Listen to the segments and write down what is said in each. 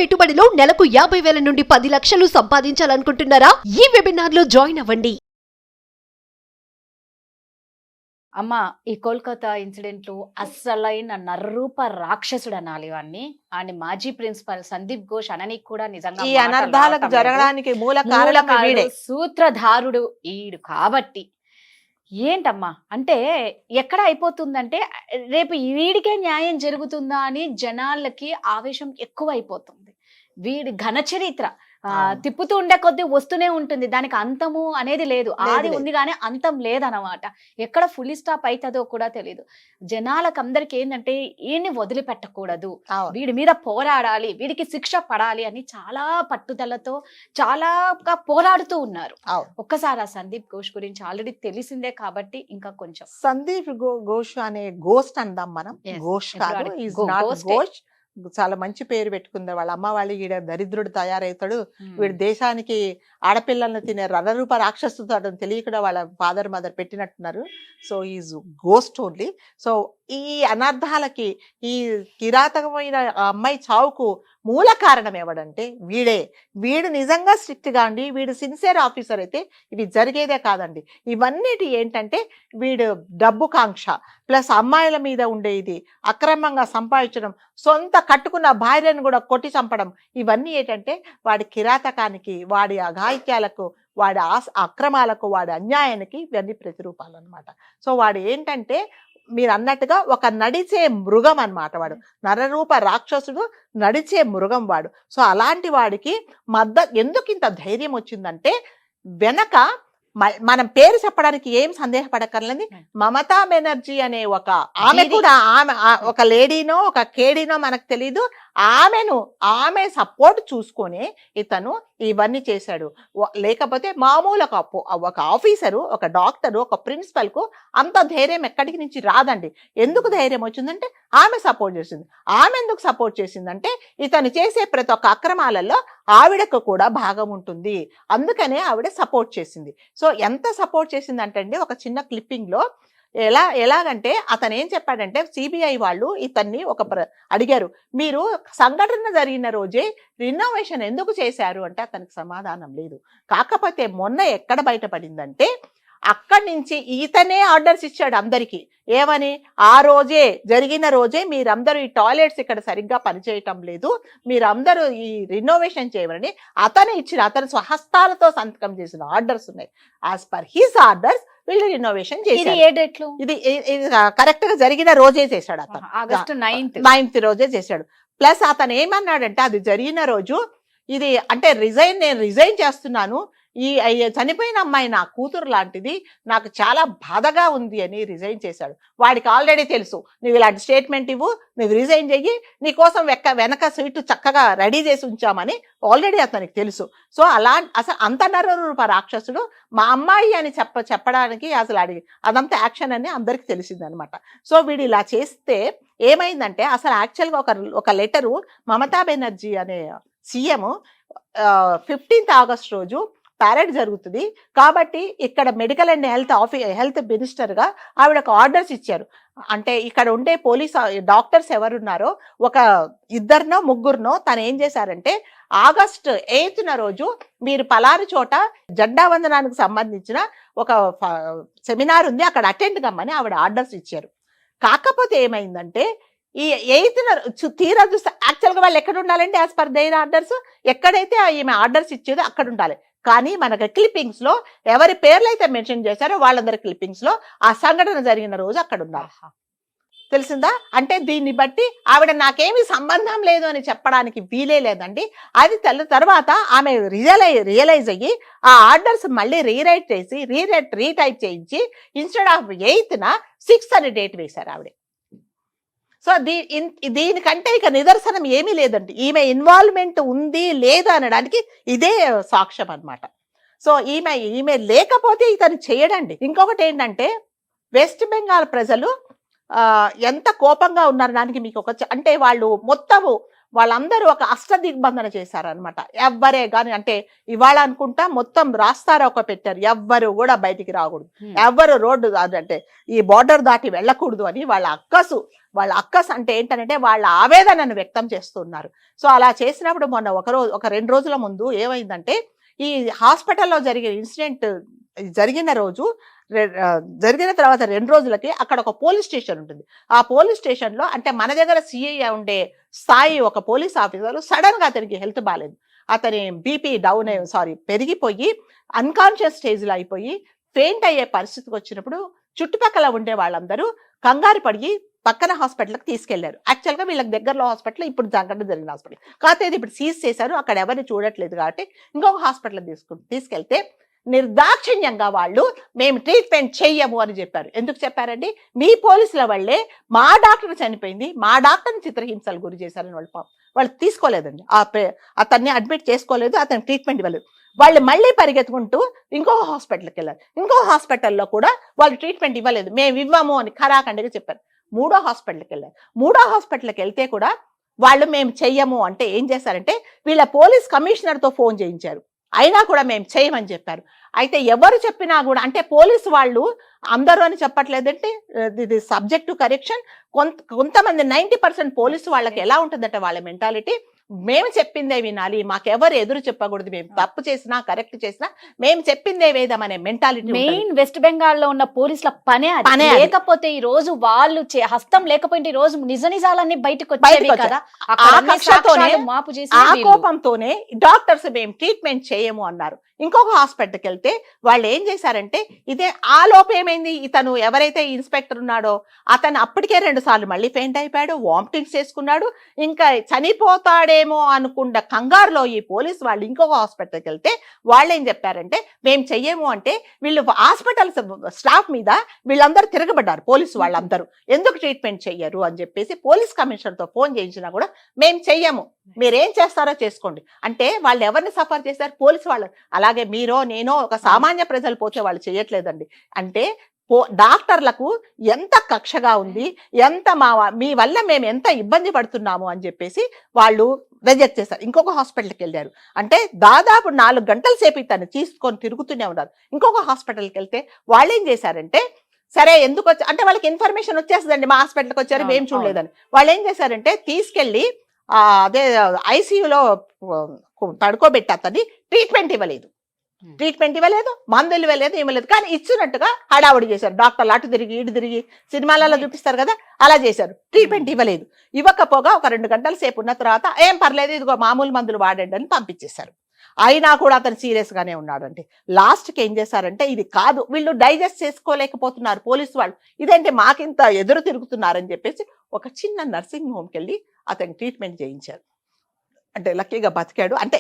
పెట్టుబడిలో నెలకు 50,000 నుండి 10 లక్షలు సంపాదించాలనుకుంటున్నారా? ఈ వెబినార్ లో జాయిన్ అవ్వండి. అమ్మ, ఈ కోల్కతా ఇన్సిడెంట్ లో అస్సలైన నర్రూప రాక్షసుడు అనాలి వాడిని. ఆయన మాజీ ప్రిన్సిపల్ సందీప్ ఘోష్ అననికి కూడా నిజంగా ఈ మాటలు అనర్థాలకు రావటం లేదు. జరగడానికి మూల కారణం వీడే. మూలకారుడు, సూత్రధారుడు ఈడు కాబట్టి ఏంటమ్మా అంటే ఎక్కడ అయిపోతుందంటే రేపు వీడికే న్యాయం జరుగుతుందా అని జనాలకి ఆవేశం ఎక్కువ అయిపోతుంది. వీడి ఘన చరిత్ర తిప్పుతూ ఉండే కొద్దీ వస్తూనే ఉంటుంది, దానికి అంతము అనేది లేదు. ఆది ఉంది కానీ అంతం లేదన్నమాట. ఎక్కడ ఫుల్ స్టాప్ అవుతుందో కూడా తెలియదు. జనాలకు అందరికి ఏంటంటే ఈయన్ని వదిలిపెట్టకూడదు, వీడి మీద పోరాడాలి, వీడికి శిక్ష పడాలి అని చాలా పట్టుదలతో చాలా పోరాడుతూ ఉన్నారు. ఒక్కసారి ఆ సందీప్ ఘోష్ గురించి ఆల్రెడీ తెలిసిందే కాబట్టి ఇంకా కొంచెం సందీప్ ఘోష్ అనే గోస్ట్ అందాం మనం. ఘోష్ కాదు, ఈజ్ నాట్ ఘోష్. చాలా మంచి పేరు పెట్టుకుంది వాళ్ళ అమ్మ. వాళ్ళు ఈడ దరిద్రుడు తయారవుతాడు, వీడు దేశానికి ఆడపిల్లల్ని తినే రథరూప రాక్షసుడు తెలియకుండా వాళ్ళ ఫాదర్ మదర్ పెట్టినట్టున్నారు. So is ghost only. So ఈ అనర్థాలకి, ఈ కిరాతకమైన అమ్మాయి చావుకు మూల కారణం ఎవడంటే వీడే. వీడు నిజంగా స్ట్రిక్ట్ గా అండి, వీడు సిన్సియర్ ఆఫీసర్ అయితే ఇవి జరిగేదే కాదండి. ఇవన్నిటి ఏంటంటే వీడు డబ్బు కాంక్ష ప్లస్ అమ్మాయిల మీద ఉండే ఇది, అక్రమంగా సంపాదించడం, సొంత కట్టుకున్న భార్యను కూడా కొట్టి చంపడం, ఇవన్నీ ఏంటంటే వాడి కిరాతకానికి, వాడి అఘాయిత్యాలకు, వాడి అక్రమాలకు, వాడి అన్యాయానికి ఇవన్నీ ప్రతిరూపాలు అనమాట. సో వాడు ఏంటంటే మీరు అన్నట్టుగా ఒక నడిచే మృగం అన్నమాట. వాడు నరరూప రాక్షసుడు, నడిచే మృగం వాడు. సో అలాంటి వాడికి ఎందుకు ఇంత ధైర్యం వచ్చిందంటే వెనక మనం పేరు చెప్పడానికి ఏం సందేహపడక్కర్లేదు. మమతా బెనర్జీ అనే ఆమె కూడా ఒక లేడీనో ఒక కేడీనో మనకు తెలీదు. ఆమె సపోర్ట్ చూసుకొని ఇతను ఇవన్నీ చేశాడు. లేకపోతే మామూలు ఒక ఆఫీసరు, ఒక డాక్టరు, ఒక ప్రిన్సిపల్ కు అంత ధైర్యం ఎక్కడికి నుంచి రాదండి. ఎందుకు ధైర్యం వచ్చిందంటే ఆమె సపోర్ట్ చేసింది. ఆమె ఎందుకు సపోర్ట్ చేసిందంటే ఇతను చేసే ప్రతి ఒక్క అక్రమాలలో ఆవిడకు కూడా భాగం ఉంటుంది, అందుకనే ఆవిడ సపోర్ట్ చేసింది. సో ఎంత సపోర్ట్ చేసిందంటే అండి, ఒక చిన్న క్లిప్పింగ్ లో ఎలాగంటే అతను ఏం చెప్పాడంటే, సిబిఐ వాళ్ళు ఇతన్ని అడిగారు, మీరు సంఘటన జరిగిన రోజే రినోవేషన్ ఎందుకు చేశారు అంటే అతనికి సమాధానం లేదు. కాకపోతే మొన్న ఎక్కడ బయటపడిందంటే అక్కడి నుంచి ఇతనే ఆర్డర్స్ ఇచ్చాడు అందరికీ. ఏమని, ఆ రోజే జరిగిన రోజే మీరందరూ ఈ టాయిలెట్స్ ఇక్కడ సరిగ్గా పనిచేయటం లేదు, మీరందరూ ఈ రినోవేషన్ చేయమని అతను స్వహస్తాలతో సంతకం చేసిన ఆర్డర్స్ ఉన్నాయి. యాజ్ పర్ హిస్ ఆర్డర్స్ వీళ్ళు రినోవేషన్ చేశారు. ఇది కరెక్ట్ గా జరిగిన రోజే చేశాడు అతను. ఆగస్టు 9th రోజే చేశాడు. ప్లస్ అతను ఏమన్నాడంటే అది జరిగిన రోజు ఇది అంటే నేను రిజైన్ చేస్తున్నాను, ఈ చనిపోయిన అమ్మాయి నా కూతురు లాంటిది, నాకు చాలా బాధగా ఉంది అని రిజైన్ చేశాడు. వాడికి ఆల్రెడీ తెలుసు, నువ్వు ఇలాంటి స్టేట్మెంట్ ఇవ్వు, నువ్వు రిజైన్ చెయ్యి, నీకోసం వెనక సీటు చక్కగా రెడీ చేసి ఉంచామని ఆల్రెడీ అతనికి తెలుసు. సో అసలు అంత నరరూప రాక్షసుడు మా అమ్మాయి అని చెప్పడానికి అసలు అదంతా యాక్షన్ అని అందరికి తెలిసిందనమాట. సో వీడు ఇలా చేస్తే ఏమైందంటే అసలు యాక్చువల్గా ఒక లెటరు మమతా బెనర్జీ అనే సీఎం 15th ఆగస్ట్ రోజు ప్యారెడ్ జరుగుతుంది కాబట్టి ఇక్కడ మెడికల్ అండ్ హెల్త్ మినిస్టర్గా ఆవిడకు ఆర్డర్స్ ఇచ్చారు. అంటే ఇక్కడ ఉండే డాక్టర్స్ ఎవరున్నారో ఒక 2 ముగ్గురునో తను ఏం చేశారంటే ఆగస్ట్ 8th రోజు మీరు పలారు చోట జెండా వందనానికి సంబంధించిన ఒక సెమినార్ ఉంది, అక్కడ అటెండ్ కమ్మని ఆవిడ ఆర్డర్స్ ఇచ్చారు. కాకపోతే ఏమైందంటే ఈ 8th తీరా చూస్తే యాక్చువల్గా వాళ్ళు ఎక్కడ ఉండాలంటే యాజ్ పర్ దేర్ ఆర్డర్స్ ఎక్కడైతే ఈమె ఆర్డర్స్ ఇచ్చేదో అక్కడ ఉండాలి. కానీ మనకు క్లిప్పింగ్స్ లో ఎవరి పేర్లు అయితే మెన్షన్ చేశారో వాళ్ళందరి క్లిప్పింగ్స్ లో ఆ సంఘటన జరిగిన రోజు అక్కడ ఉండాలి. తెలిసిందా? అంటే దీన్ని బట్టి ఆవిడ నాకేమీ సంబంధం లేదు అని చెప్పడానికి వీలే లేదండి. అది తర్వాత ఆమె రియలైజ్ అయ్యి ఆ ఆర్డర్స్ మళ్ళీ రీటైప్ చేయించి ఇన్స్టెడ్ ఆఫ్ 8th 6th అని డేట్ వేశారు ఆవిడ. సో దీనికంటే ఇక నిదర్శనం ఏమీ లేదండి. ఈమె ఇన్వాల్వ్మెంట్ ఉంది లేదా అనడానికి ఇదే సాక్ష్యం అన్నమాట. సో ఈమె లేకపోతే ఇతను చేయడండి. ఇంకొకటి ఏంటంటే వెస్ట్ బెంగాల్ ప్రజలు ఎంత కోపంగా ఉన్నారు దానికి మీకు అంటే వాళ్ళు మొత్తము వాళ్ళందరూ ఒక అష్టదిగ్బంధన చేశారనమాట. ఎవ్వరే గాని అంటే ఇవాళ అనుకుంటా మొత్తం రాస్తారోక పెట్టారు, ఎవ్వరు కూడా బయటికి రాకూడదు, ఎవ్వరు రోడ్డు అంటే ఈ బోర్డర్ దాటి వెళ్ళకూడదు అని వాళ్ళ అక్కస్ అంటే ఏంటంటే వాళ్ళ ఆవేదనను వ్యక్తం చేస్తున్నారు. సో అలా చేసినప్పుడు మొన్న ఒక 2 రోజుల ముందు ఏమైందంటే ఈ హాస్పిటల్లో జరిగిన ఇన్సిడెంట్ జరిగిన తర్వాత 2 రోజులకి అక్కడ ఒక పోలీస్ స్టేషన్ ఉంటుంది. ఆ పోలీస్ స్టేషన్ లో అంటే మన దగ్గర సిఐ ఉండే స్థాయి ఒక పోలీస్ ఆఫీసర్ సడన్ గా అతనికి హెల్త్ బాగాలేదు, అతని బీపీ పెరిగిపోయి అన్కాన్షియస్ స్టేజ్ లో అయిపోయి ఫెయింట్ అయ్యే పరిస్థితికి వచ్చినప్పుడు చుట్టుపక్కల ఉండే వాళ్ళందరూ కంగారు పడి పక్కన హాస్పిటల్కి తీసుకెళ్లారు. యాక్చువల్గా వీళ్ళకి దగ్గరలో హాస్పిటల్ ఇప్పుడు సంఘటన జరిగిన హాస్పిటల్ కాకపోతే ఇది ఇప్పుడు సీజ్ చేశారు, అక్కడ ఎవరిని చూడట్లేదు కాబట్టి ఇంకొక హాస్పిటల్ తీసుకెళ్తే నిర్దాక్షిణ్యంగా వాళ్ళు మేము ట్రీట్మెంట్ చెయ్యము అని చెప్పారు. ఎందుకు చెప్పారండి? మీ పోలీసుల వల్లే మా డాక్టర్ చనిపోయింది, మా డాక్టర్ని చిత్రహింసలు గురి చేశారని వాళ్ళు తీసుకోలేదండి, అతన్ని అడ్మిట్ చేసుకోలేదు, అతనికి ట్రీట్మెంట్ ఇవ్వలేదు. వాళ్ళు మళ్ళీ పరిగెత్తుకుంటూ ఇంకొక హాస్పిటల్కి వెళ్ళారు. ఇంకో హాస్పిటల్లో కూడా వాళ్ళు ట్రీట్మెంట్ ఇవ్వలేదు, మేము ఇవ్వము అని ఖరాఖండిగా చెప్పారు. 3వ హాస్పిటల్కి వెళ్ళారు. 3వ హాస్పిటల్కి వెళ్తే కూడా వాళ్ళు మేము చెయ్యము అంటే ఏం చేశారంటే వీళ్ళ పోలీస్ కమిషనర్తో ఫోన్ చేయించారు, అయినా కూడా మేము చేయమని చెప్పారు. అయితే ఎవరు చెప్పినా కూడా అంటే పోలీసు వాళ్ళు అందరూ అని చెప్పట్లేదంటే ఇది సబ్జెక్ట్ టు కరెక్షన్. కొంతమంది 90% పోలీసు వాళ్ళకి ఎలా ఉంటుందంటే వాళ్ళ మెంటాలిటీ మేము చెప్పిందే వినాలి, మాకెవరు ఎదురు చెప్పకూడదు, మేము తప్పు చేసినా కరెక్ట్ చేసినా మేము చెప్పిందే వేదం అనే మెంటాలిటీ. మెయిన్ వెస్ట్ బెంగాల్ లో ఉన్న పోలీసుల పనే లేకపోతే ఈ రోజు వాళ్ళు హస్తం లేకపోతే ఈ రోజు నిజాలన్నీ బయటకు వచ్చేవి కదా. ఆ కోపంతోనే డాక్టర్స్ మేము ట్రీట్మెంట్ చేయము అన్నారు. ఇంకొక హాస్పిటల్కి వెళ్తే వాళ్ళు ఏం చేశారంటే ఇదే ఆ లోపు ఏమైంది, ఇతను ఎవరైతే ఇన్స్పెక్టర్ ఉన్నాడో అతను అప్పటికే 2 సార్లు మళ్ళీ ఫెయింట్ అయిపోయాడు, వామిటింగ్స్ చేసుకున్నాడు, ఇంకా చనిపోతాడేమో అనుకున్న కంగారులో ఈ పోలీసు వాళ్ళు ఇంకొక హాస్పిటల్కి వెళ్తే వాళ్ళు ఏం చెప్పారంటే మేము చెయ్యము అంటే వీళ్ళు హాస్పిటల్ స్టాఫ్ మీద వీళ్ళందరూ తిరగబడ్డారు. పోలీసు వాళ్ళందరూ ఎందుకు ట్రీట్మెంట్ చెయ్యరు అని చెప్పేసి పోలీస్ కమిషనర్తో ఫోన్ చేయించినా కూడా మేము చెయ్యము, మీరేం చేస్తారో చేసుకోండి అంటే వాళ్ళు ఎవరిని సఫర్ చేశారు? పోలీసు వాళ్ళు. అలాగే మీరో నేనో ఒక సామాన్య ప్రజలు పోతే వాళ్ళు చేయట్లేదండి. అంటే డాక్టర్లకు ఎంత కక్షగా ఉంది, ఎంత మీ వల్ల మేము ఎంత ఇబ్బంది పడుతున్నాము అని చెప్పేసి వాళ్ళు రిజెక్ట్ చేశారు. ఇంకొక హాస్పిటల్కి వెళ్ళారు. అంటే దాదాపు 4 గంటల సేపు తను తీసుకొని తిరుగుతూనే ఉన్నారు. ఇంకొక హాస్పిటల్కి వెళ్తే వాళ్ళు ఏం చేశారంటే సరే ఎందుకు అంటే వాళ్ళకి ఇన్ఫర్మేషన్ వచ్చేస్తుందండి, మా హాస్పిటల్కి వచ్చారు మేము చూడలేదని. వాళ్ళు ఏం చేశారంటే తీసుకెళ్లి అదే ఐసీయూలో పడుకోబెట్టి అతన్ని ట్రీట్మెంట్ ఇవ్వలేదు, మందులు ఇవ్వలేదు, కానీ ఇచ్చినట్టుగా హడావుడి చేశారు. డాక్టర్లు అటు తిరిగి ఇటు తిరిగి సినిమాలలో చూపిస్తారు కదా అలా చేశారు. ట్రీట్మెంట్ ఇవ్వకపోగా ఒక 2 గంటల సేపు ఉన్న తర్వాత ఏం పర్లేదు ఇదిగో మామూలు మందులు వాడండి అని పంపించేశారు. అయినా కూడా అతను సీరియస్ గానే ఉన్నాడంటే లాస్ట్కి ఏం చేశారంటే ఇది కాదు, వీళ్ళు డైజెస్ట్ చేసుకోలేకపోతున్నారు పోలీసు వాళ్ళు, ఇదేంటి మాకింత ఎదురు తిరుగుతున్నారని చెప్పేసి ఒక చిన్న నర్సింగ్ హోమ్కి వెళ్ళి అతనికి ట్రీట్మెంట్ చేయించారు. అంటే లక్కీగా బతికాడు. అంటే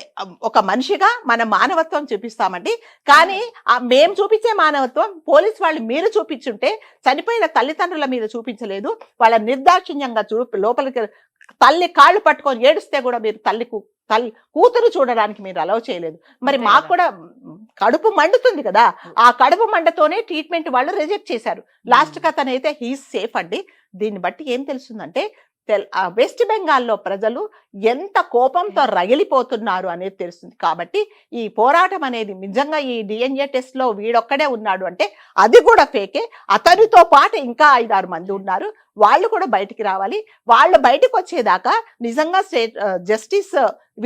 ఒక మనిషిగా మన మానవత్వం చూపిస్తామండి, కానీ మేము చూపించే మానవత్వం పోలీసు వాళ్ళు మీరు చూపించుంటే చనిపోయిన తల్లిదండ్రుల మీద చూపించలేదు. వాళ్ళ నిర్దాక్షిణ్యంగా లోపలికి తల్లి కాళ్ళు పట్టుకొని ఏడుస్తే కూడా మీరు కూతురు చూడడానికి మీరు అలౌ చేయలేదు. మరి మాకు కూడా కడుపు మండుతుంది కదా, ఆ కడుపు మండతోనే ట్రీట్మెంట్ వాళ్ళు రిజెక్ట్ చేశారు. లాస్ట్కి అతనైతే హీస్ సేఫ్ అండి. దీన్ని బట్టి ఏం తెలుస్తుందంటే వెస్ట్ బెంగాల్లో ప్రజలు ఎంత కోపంతో రగిలిపోతున్నారు అనేది తెలుస్తుంది. కాబట్టి ఈ పోరాటం అనేది నిజంగా ఈ డిఎన్ఏ టెస్ట్ లో వీడొక్కడే ఉన్నాడు అంటే అది కూడా ఫేకే. అతనితో పాటు ఇంకా 5-6 మంది ఉన్నారు, వాళ్ళు కూడా బయటికి రావాలి. వాళ్ళు బయటకు వచ్చేదాకా నిజంగా జస్టిస్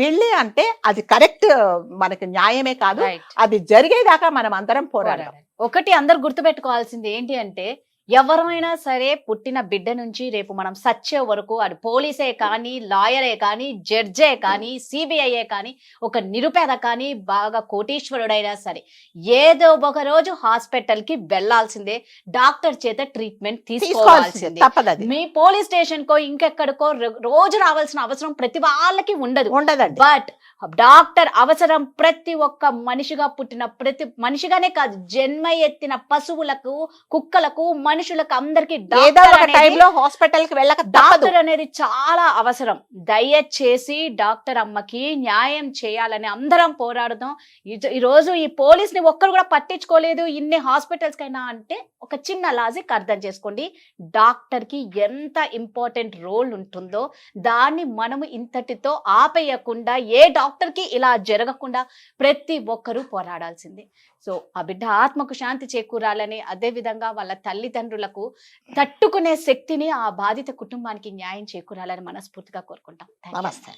వీళ్ళే అంటే అది కరెక్ట్, మనకి న్యాయమే కాదు, అది జరిగేదాకా మనం అందరం పోరాడాలి. ఒకటి అందరు గుర్తుపెట్టుకోవాల్సింది ఏంటి అంటే ఎవరైనా సరే పుట్టిన బిడ్డ నుంచి రేపు మనం సచ్చే వరకు అది పోలీసే కానీ, లాయరే కానీ, జడ్జే కానీ, సిబిఐఏ కానీ, ఒక నిరుపేద కానీ, బాగా కోటీశ్వరుడైనా సరే ఏదో ఒక రోజు హాస్పిటల్ కి వెళ్లాల్సిందే, డాక్టర్ చేత ట్రీట్మెంట్ తీసుకోవాల్సిందే. మీ పోలీస్ స్టేషన్ కో ఇంకెక్కడికో రోజు రావాల్సిన అవసరం ప్రతి వాళ్ళకి ఉండదు. బట్ డాక్టర్ అవసరం ప్రతి ఒక్క మనిషిగా పుట్టిన ప్రతి మనిషిగానే కాదు, జన్మ ఎత్తిన పశువులకు, కుక్కలకు, మనుషులకు అందరికి ఏదో ఒక టైంలో హాస్పిటల్ కి వెళ్ళక తప్పదు. డాక్టర్ అనేది చాలా అవసరం. దయచేసి డాక్టర్ అమ్మకి న్యాయం చేయాలని అందరం పోరాడుదాం. ఈ రోజు ఈ పోలీస్ ని ఒక్కరు కూడా పట్టించుకోలేదు ఇన్ని హాస్పిటల్స్ కైనా అంటే ఒక చిన్న లాజిక్ అర్థం చేసుకోండి. డాక్టర్ కి ఎంత ఇంపార్టెంట్ రోల్ ఉంటుందో దాన్ని మనము ఇంతటితో ఆపేయకుండా, ఏ డాక్టర్ కి ఇలా జరగకుండా ప్రతి ఒక్కరూ పోరాడాల్సిందే. సో ఆ బిడ్డ ఆత్మకు శాంతి చేకూరాలని, అదే విధంగా వాళ్ళ తల్లిదండ్రులకు తట్టుకునే శక్తిని, ఆ బాధిత కుటుంబానికి న్యాయం చేకూరాలని మనస్ఫూర్తిగా కోరుకుంటాం. నమస్తే.